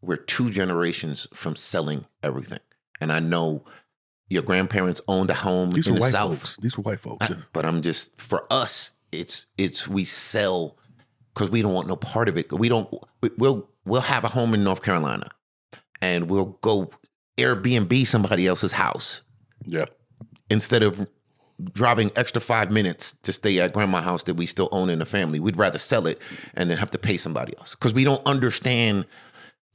we're 2 generations from selling everything. And I know your grandparents owned a home in the South. These were white folks. But for us, it's we sell because we don't want no part of it. We'll have a home in North Carolina and we'll go Airbnb somebody else's house. Yeah. Instead of driving extra 5 minutes to stay at grandma's house that we still own in the family, we'd rather sell it and then have to pay somebody else because we don't understand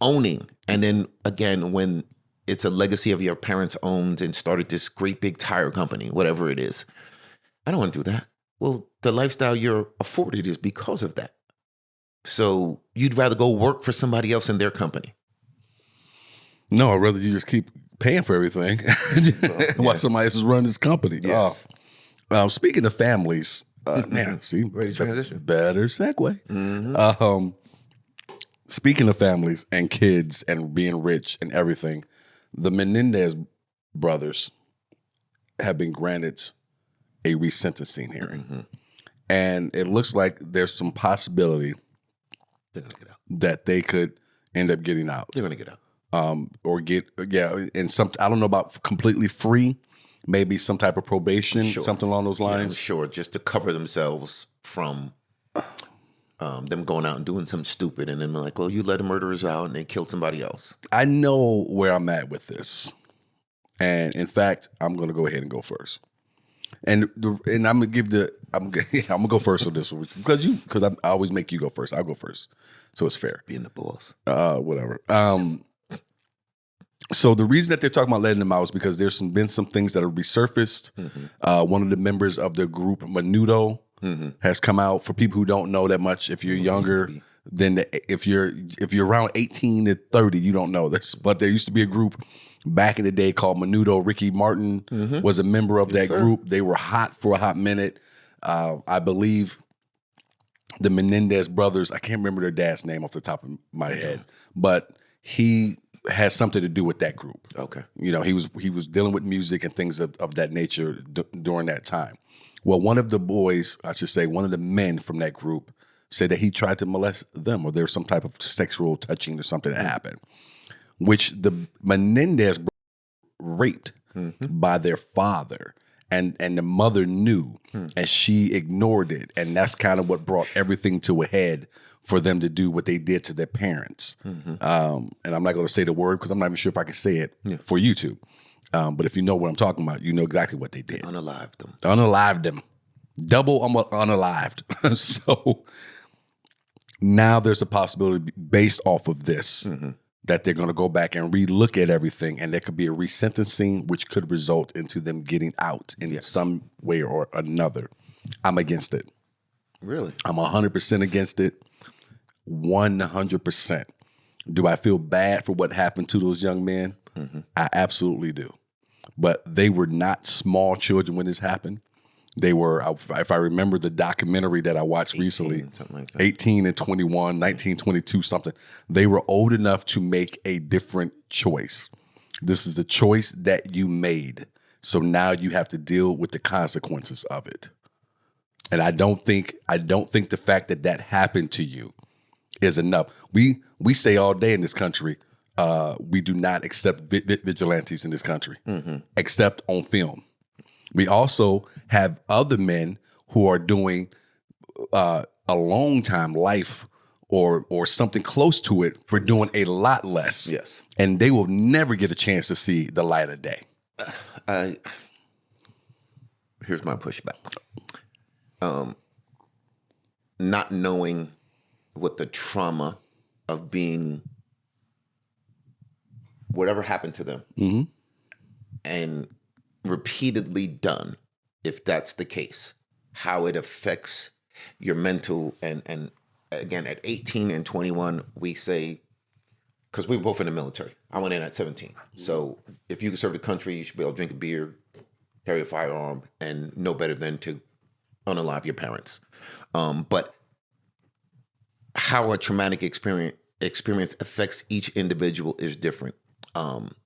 owning. And then again, when it's a legacy of your parents owned and started this great big tire company, whatever it is. I don't want to do that. Well, the lifestyle you're afforded is because of that. So you'd rather go work for somebody else in their company? No, I'd rather you just keep paying for everything while somebody else is running this company. Yes. Speaking of families, man, see, Ready to transition? better segue. Speaking of families and kids and being rich and everything, the Menendez brothers have been granted a resentencing hearing. And it looks like there's some possibility They're gonna get out. that they could end up getting out. They're gonna get out. Or get, and some, I don't know about completely free, maybe some type of probation, Sure. something along those Yeah, I'm lines. sure, just to cover themselves from them going out and doing something stupid, and then they're like, "Well, you let the murderers out, and they killed somebody else." I know where I'm at with this. And in fact, I'm going to go ahead and go first. And I'm gonna give I'm gonna go first on this one because I always make you go first. I'll go first, so it's fair. Being the boss. Whatever. So the reason that they're talking about letting them out is because there's been some things that are resurfaced. One of the members of the group, Menudo, has come out. For people who don't know that much, if you're younger than if you're around 18 to 30, you don't know this. But there used to be a group back in the day called Menudo. Ricky Martin was a member of that group. They were hot for a hot minute. I believe the Menendez brothers, I can't remember their dad's name off the top of my head, but he has something to do with that group. Okay. You know, he was dealing with music and things of that nature during that time. Well, one of the boys, I should say, one of the men from that group said that he tried to molest them, or there was some type of sexual touching or something that happened, which the Menendez raped by their father. And the mother knew, and she ignored it. And that's kind of what brought everything to a head for them to do what they did to their parents. And I'm not going to say the word because I'm not even sure if I can say it for you two. But if you know what I'm talking about, you know exactly what they did. Unalived them. Unalived them. Double unalived. So now there's a possibility based off of this that they're going to go back and relook at everything, and there could be a resentencing, which could result into them getting out in some way or another. I'm against it. Really? I'm 100% against it. 100%. Do I feel bad for what happened to those young men? I absolutely do. But they were not small children when this happened. They were, if I remember the documentary that I watched recently, something like that. 18 and 21, 19, 22, something. They were old enough to make a different choice. This is the choice that you made. So now you have to deal with the consequences of it. And I don't think the fact that happened to you is enough. We say all day in this country, we do not accept vigilantes in this country, except on film. We also have other men who are doing a long time life or something close to it for doing a lot less. Yes. And they will never get a chance to see the light of day. Here's my pushback. Not knowing what the trauma of being whatever happened to them and repeatedly done, if that's the case, how it affects your mental and again, at 18 and 21, we say, because we were both in the military. I went in at 17. So if you can serve the country, you should be able to drink a beer, carry a firearm, and know better than to unalive your parents. But how a traumatic experience affects each individual is different.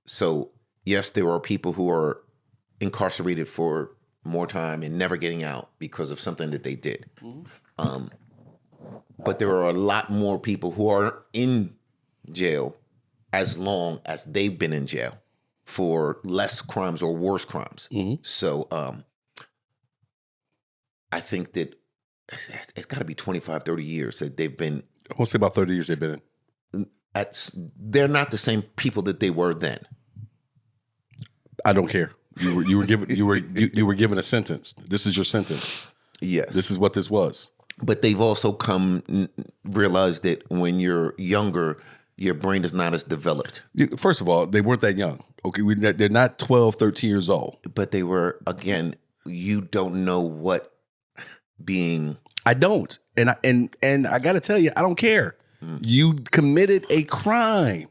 So yes, there are people who are incarcerated for more time and never getting out because of something that they did. But there are a lot more people who are in jail as long as they've been in jail for less crimes or worse crimes. So I think that it's got to be 25, 30 years that they've been. I want to say about 30 years they've been in. They're not the same people that they were then. I don't care. You were given a sentence. This is your sentence. Yes. This is what this was. But they've also realized that when you're younger, your brain is not as developed. First of all, they weren't that young. Okay, they're not 12, 13 years old. But they were, again, you don't know what being I don't. And I got to tell you, I don't care. You committed a crime.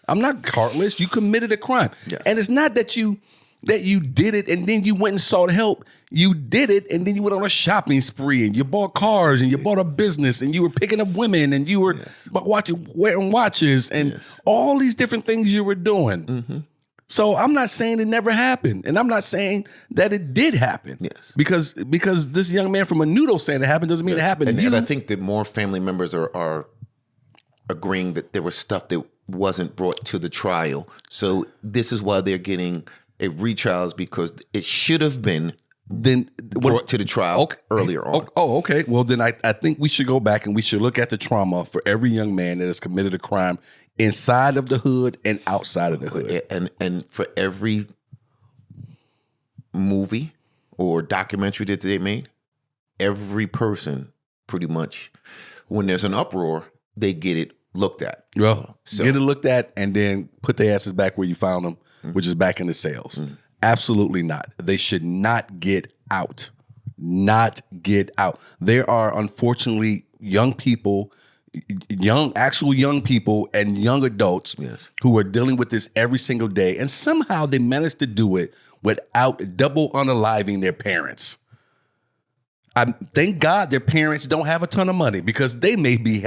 I'm not heartless. You committed a crime. Yes. And it's not that you did it and then you went and sought help. You did it and then you went on a shopping spree and you bought cars and you bought a business and you were picking up women and you were wearing watches and all these different things you were doing. Mm-hmm. So I'm not saying it never happened, and I'm not saying that it did happen. Yes. Because this young man from Menudo saying it happened doesn't mean it happened to you. And I think that more family members are agreeing that there was stuff that wasn't brought to the trial. So this is why they're getting a retrial, because it should have been brought to the trial earlier on. Oh, okay. Well, then I think we should go back and we should look at the trauma for every young man that has committed a crime inside of the hood and outside of the hood. And for every movie or documentary that they made, every person pretty much, when there's an uproar, they get it looked at. Well, get it looked at and then put their asses back where you found them, which is back in the cells. Absolutely not. They should not get out. Not get out. There are unfortunately young people, actual young people and young adults who are dealing with this every single day. And somehow they manage to do it without double unaliving their parents. Thank God their parents don't have a ton of money, because they may be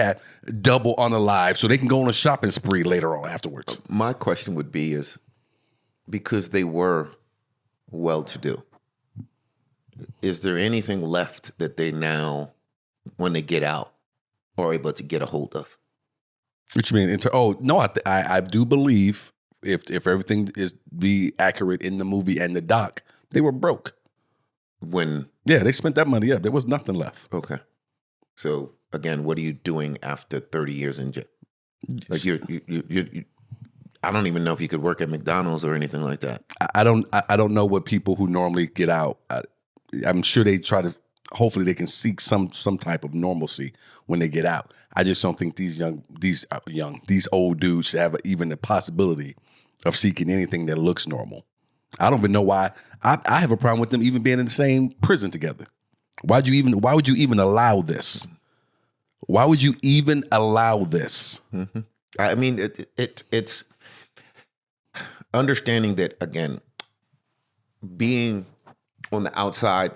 double unalive so they can go on a shopping spree later on afterwards. My question would be is, because they were well-to-do, is there anything left that they now, when they get out, are able to get a hold of? Which means, I do believe if everything is be accurate in the movie and the doc, they were broke. They spent that money up. There was nothing left. Okay. So again, what are you doing after 30 years in jail? Like you I don't even know if you could work at McDonald's or anything like that. I don't know what people who normally get out. I'm sure they try to. Hopefully, they can seek some type of normalcy when they get out. I just don't think these old dudes should have even the possibility of seeking anything that looks normal. I don't even know why. I have a problem with them even being in the same prison together. Why would you even allow this? Why would you even allow this? Mm-hmm. I mean, it's understanding that, again, being on the outside,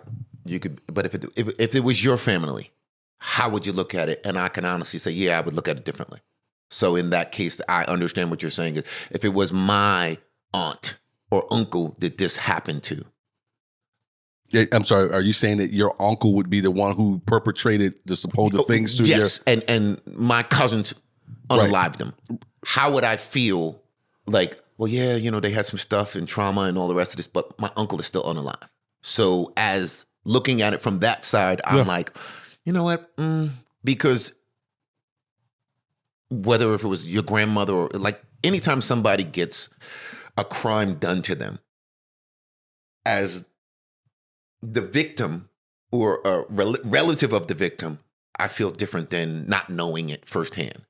you could, but if it was your family, how would you look at it? And I can honestly say, yeah, I would look at it differently. So in that case, I understand what you're saying. Is if it was my aunt or uncle that this happened to. I'm sorry, are you saying that your uncle would be the one who perpetrated the supposed things to yes, and my cousins unalived them? How would I feel? Like, well, yeah, they had some stuff and trauma and all the rest of this, but my uncle is still unalive. So as looking at it from that side, I'm like, you know what? Because whether if it was your grandmother or like anytime somebody gets a crime done to them, as the victim or a relative of the victim, I feel different than not knowing it firsthand.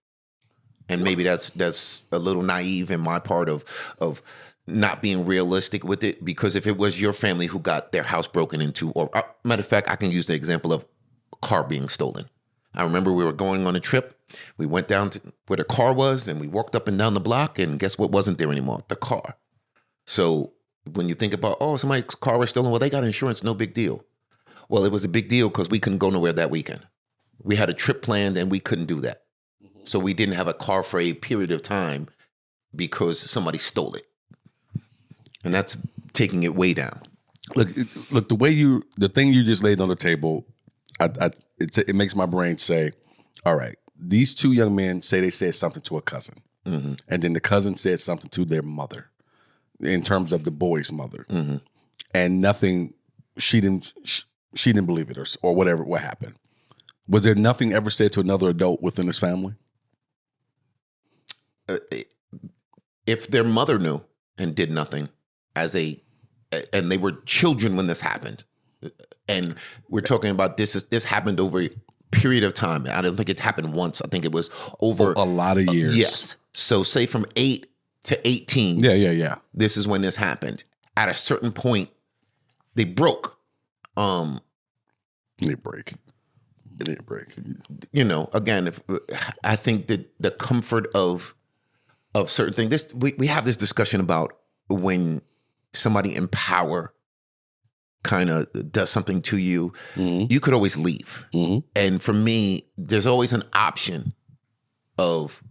And maybe that's a little naive in my part of not being realistic with it, because if it was your family who got their house broken into, or matter of fact, I can use the example of a car being stolen. I remember we were going on a trip. We went down to where the car was and we walked up and down the block, and guess what wasn't there anymore? The car. So when you think about, somebody's car was stolen, well, they got insurance, no big deal. Well, it was a big deal because we couldn't go nowhere that weekend. We had a trip planned and we couldn't do that. So we didn't have a car for a period of time because somebody stole it. And that's taking it way down. Look, the thing you just laid on the table, it makes my brain say, all right, these two young men say they said something to a cousin. Mm-hmm. And then the cousin said something to their mother, in terms of the boy's mother. Mm-hmm. And nothing, she didn't believe it or whatever, what happened. Was there nothing ever said to another adult within his family? If their mother knew and did nothing and they were children when this happened, and we're talking about this happened over a period of time. I don't think it happened once. I think it was over a lot of years. Yes. So say from 8 to 18. Yeah. This is when this happened. At a certain point, they broke. They break. It didn't break. You know, again, if I think that the comfort of certain things. We have this discussion about when somebody in power kind of does something to you, you could always leave. And for me, there's always an option of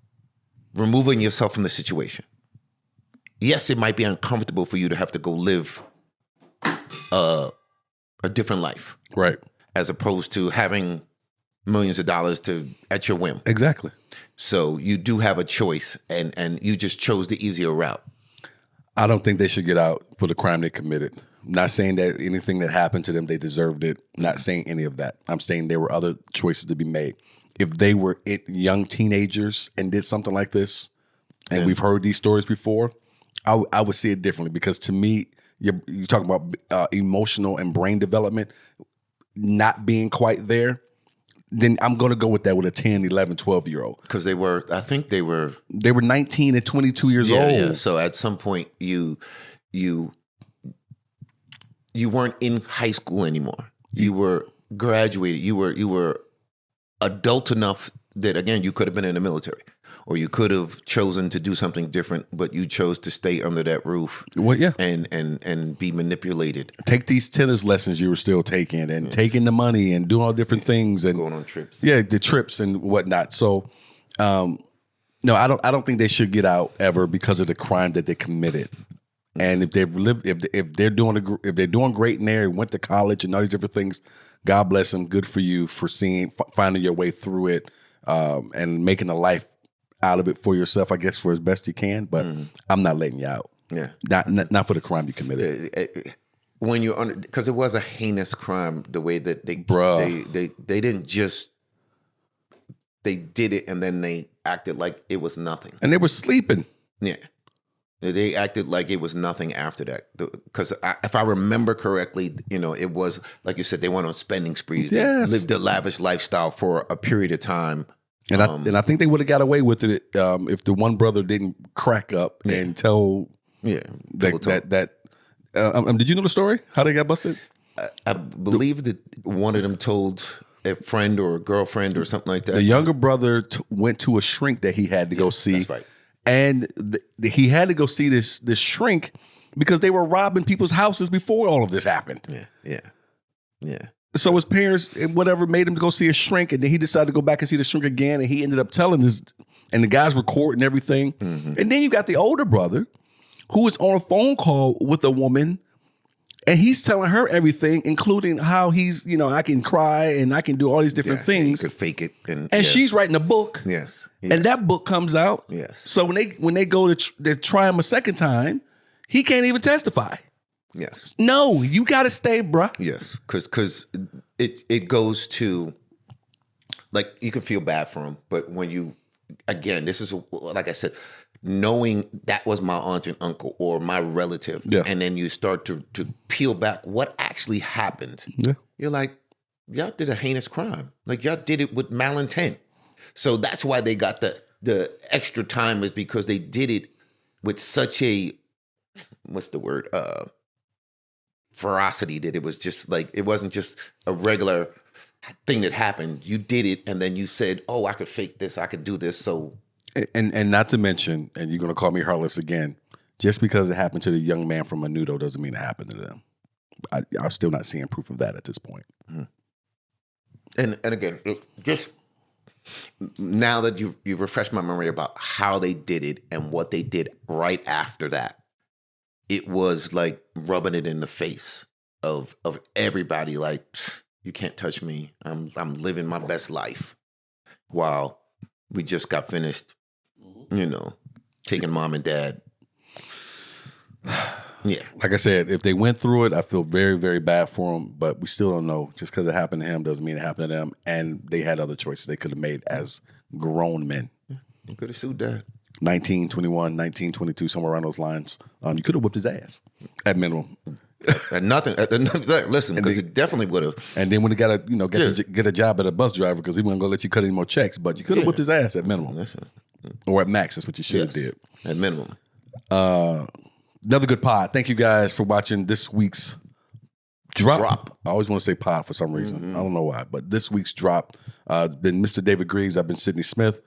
removing yourself from the situation. Yes, it might be uncomfortable for you to have to go live a different life, Right. as opposed to having millions of dollars at your whim. Exactly. So you do have a choice, and you just chose the easier route. I don't think they should get out for the crime they committed. Not saying that anything that happened to them, they deserved it. Not saying any of that. I'm saying there were other choices to be made. If they were young teenagers and did something like this, and we've heard these stories before, I would see it differently, because to me, you're talking about emotional and brain development not being quite there. Then I'm going to go with that with a 10, 11, 12-year-old. Because I think they were 19 and 22 years old. Yeah. So at some point, you weren't in high school anymore. You were graduated. You were adult enough that, again, you could have been in the military, or you could have chosen to do something different, but you chose to stay under that roof. Well, yeah. And be manipulated. Take these tennis lessons you were still taking, and taking the money and doing all different things, and going on trips. Yeah, the trips and whatnot. So, no, I don't think they should get out ever because of the crime that they committed. And if they're doing great in there, went to college and all these different things, God bless them. Good for you for finding your way through it, and making a life out of it for yourself, I guess, for as best you can. But I'm not letting you out. Yeah, not for the crime you committed. When you're under, because it was a heinous crime. The way that they didn't just, they did it and then they acted like it was nothing. And they were sleeping. Yeah. They acted like it was nothing after that. Because if I remember correctly, it was, like you said, they went on spending sprees. Yes. They lived a lavish lifestyle for a period of time. And I think they would have got away with it if the one brother didn't crack up and tell that. Did you know the story? How they got busted? I believe that one of them told a friend or a girlfriend or something like that. The younger brother went to a shrink that he had to go see. That's right. And he had to go see this shrink because they were robbing people's houses before all of this happened. Yeah. So his parents, whatever, made him go see a shrink, and then he decided to go back and see the shrink again, and he ended up telling this, and the guy's recording everything. And then you got the older brother who is on a phone call with a woman, and he's telling her everything, including how he's, I can cry and I can do all these different things. You could fake it. And she's writing a book. Yes. And that book comes out. Yes. So when they go to try him a second time, he can't even testify. Yes. No, you got to stay, bruh. Yes. Because it goes to, like, you can feel bad for him, but when you, again, this is, like I said, knowing that was my aunt and uncle or my relative, and then you start to peel back what actually happened. Yeah. You're like, y'all did a heinous crime. Like, y'all did it with malintent. So that's why they got the extra time, is because they did it with such a, what's the word? Ferocity, that it was just like, it wasn't just a regular thing that happened. You did it, and then you said, oh, I could fake this, I could do this. So, and not to mention, and you're going to call me heartless again, just because it happened to the young man from Menudo doesn't mean it happened to them. I'm still not seeing proof of that at this point. And again, just now that you've refreshed my memory about how they did it and what they did right after that, it was like rubbing it in the face of everybody. Like, you can't touch me. I'm living my best life, while we just got finished, taking mom and dad. Yeah. Like I said, if they went through it, I feel very, very bad for them, but we still don't know. Just because it happened to him doesn't mean it happened to them. And they had other choices they could have made as grown men. You could have sued dad. 19, 21, 19, 22, somewhere around those lines. You could have whipped his ass at minimum. At nothing. Listen, because it definitely would have. And then when he got to get a job at a bus driver, because he wasn't going to let you cut any more checks, but you could have whipped his ass at minimum. Listen. Or at max, that's what you should have did. At minimum. Another good pod. Thank you guys for watching this week's Drop. I always want to say pod for some reason. I don't know why. But this week's drop been Mr. David Griggs. I've been Sidney Smith.